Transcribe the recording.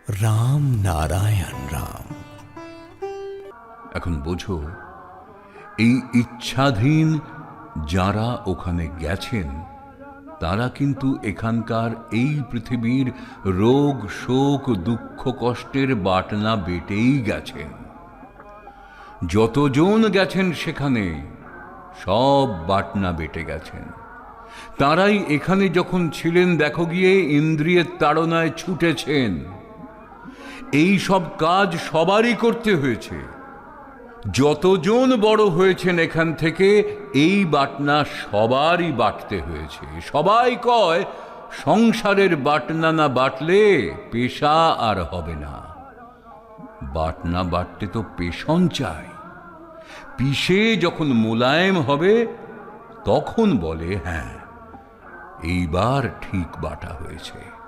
রাম নারায়ণ রাম। এখন বোঝো, এই ইচ্ছাধীন যারা ওখানে গেছেন তারা কিন্তু এখানকার এই পৃথিবীর রোগ শোক দুঃখ কষ্টের বাটনা বেটেই গেছেন। যতজন গেছেন সেখানে সব বাটনা বেটে গেছেন। তারাই এখানে যখন ছিলেন দেখো গিয়ে ইন্দ্রিয়ের তাড়নায় ছুটেছেন। এই সব কাজ সবারই করতে হয়েছে। যতজন বড় হয়েছেন এখান থেকে এই বাটনা সবারই বাটতে হয়েছে। সবাই কয় সংসারের বাটনা না বাটলে পেশা আর হবে না। বাটনা বাটতে তো পেশন চাই। পিষে যখন মোলায়েম হবে তখন বলে হ্যাঁ, এইবার ঠিক বাটা হয়েছে।